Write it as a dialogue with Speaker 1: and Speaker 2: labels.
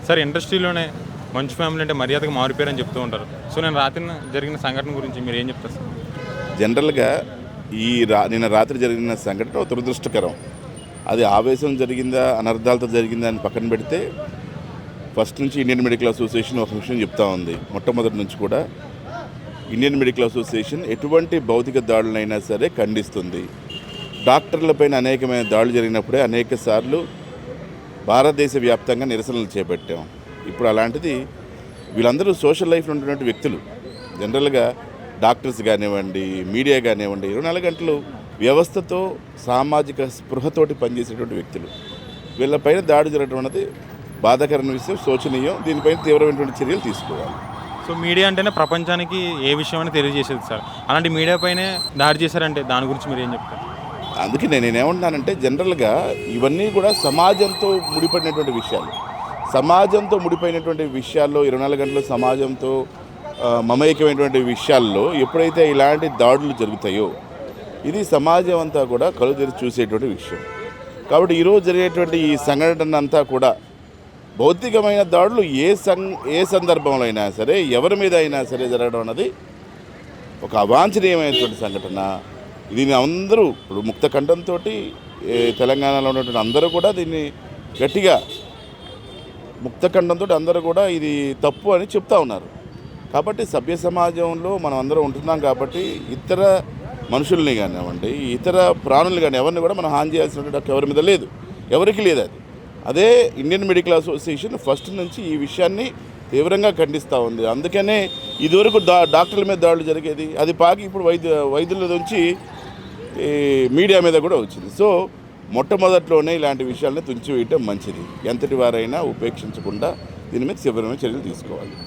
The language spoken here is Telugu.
Speaker 1: సార్ ఇండస్ట్రీలోనే మంచు ఫ్యామిలీ అంటే మర్యాదగా మారిపోయారని చెప్తూ ఉంటారు. సో నేను రాత్రి జరిగిన సంఘటన గురించి మీరు ఏం చెప్తారు సార్?
Speaker 2: జనరల్గా నిన్న రాత్రి జరిగిన సంఘటన దురదృష్టకరం. అది ఆవేశం జరిగిందా, అనర్థాలతో జరిగిందా అని పక్కన పెడితే, ఫస్ట్ నుంచి ఇండియన్ మెడికల్ అసోసియేషన్ ఒక విషయం చెప్తా ఉంది. మొట్టమొదటి నుంచి కూడా ఇండియన్ మెడికల్ అసోసియేషన్ ఎటువంటి భౌతిక దాడులైనా సరే ఖండిస్తుంది. డాక్టర్లపైన అనేకమైన దాడులు జరిగినప్పుడే అనేక సార్లు భారతదేశ వ్యాప్తంగా నిరసనలు చేపట్టాం. ఇప్పుడు అలాంటిది వీళ్ళందరూ సోషల్ లైఫ్లో ఉంటున్నటువంటి వ్యక్తులు. జనరల్గా డాక్టర్స్ కానివ్వండి, మీడియా కానివ్వండి, 24 గంటలు వ్యవస్థతో సామాజిక స్పృహతోటి పనిచేసేటువంటి వ్యక్తులు. వీళ్ళపైన దాడి జరగడం అన్నది బాధాకరమైన విషయం, శోచనీయం. దీనిపైన తీవ్రమైనటువంటి చర్యలు తీసుకోవాలి.
Speaker 1: సో మీడియా అంటేనే ప్రపంచానికి ఏ విషయం అని తెలియజేసేది సార్. అలాంటి మీడియా పైనే దాడి చేశారంటే దాని గురించి మీరు ఏం చెప్తారు?
Speaker 2: అందుకే నేనేమంటున్నానంటే, జనరల్గా ఇవన్నీ కూడా సమాజంతో ముడిపడినటువంటి విషయాలు. సమాజంతో ముడిపోయినటువంటి విషయాల్లో 24 గంటలు సమాజంతో మమేకమైనటువంటి విషయాల్లో ఎప్పుడైతే ఇలాంటి దాడులు జరుగుతాయో ఇది సమాజం అంతా కూడా కళ్ళు తెరిచి చూసేటువంటి విషయం. కాబట్టి ఈరోజు జరిగేటువంటి ఈ సంఘటన అంతా కూడా భౌతికమైన దాడులు ఏ సందర్భంలో అయినా సరే, ఎవరి మీద అయినా సరే జరగడం అన్నది ఒక అవాంఛనీయమైనటువంటి సంఘటన. దీన్ని అందరూ ఇప్పుడు ముక్త కంఠంతో తెలంగాణలో ఉన్నటువంటి అందరూ కూడా దీన్ని గట్టిగా ముక్త కంఠంతో అందరూ కూడా ఇది తప్పు అని చెప్తా ఉన్నారు. కాబట్టి సభ్య సమాజంలో మనం అందరం ఉంటున్నాం కాబట్టి ఇతర మనుషుల్ని కానివ్వండి, ఇతర ప్రాణులు కానీ ఎవరిని కూడా మనం హాని చేయాల్సినటువంటి ఎవరి మీద లేదు, ఎవరికి లేదు. అదే ఇండియన్ మెడికల్ అసోసియేషన్ ఫస్ట్ నుంచి ఈ విషయాన్ని తీవ్రంగా ఖండిస్తూ ఉంది. అందుకనే ఇదివరకు డాక్టర్ల మీద దాడులు జరిగేది, అది పాకి ఇప్పుడు వైద్యుల నుంచి మీడియా మీద కూడా వచ్చింది. సో మొట్టమొదట్లోనే ఇలాంటి విషయాలను తుంచివేయటం మంచిది. ఎంతటి వారైనా ఉపేక్షించకుండా దీని మీద తీవ్రమైన చర్యలు తీసుకోవాలి.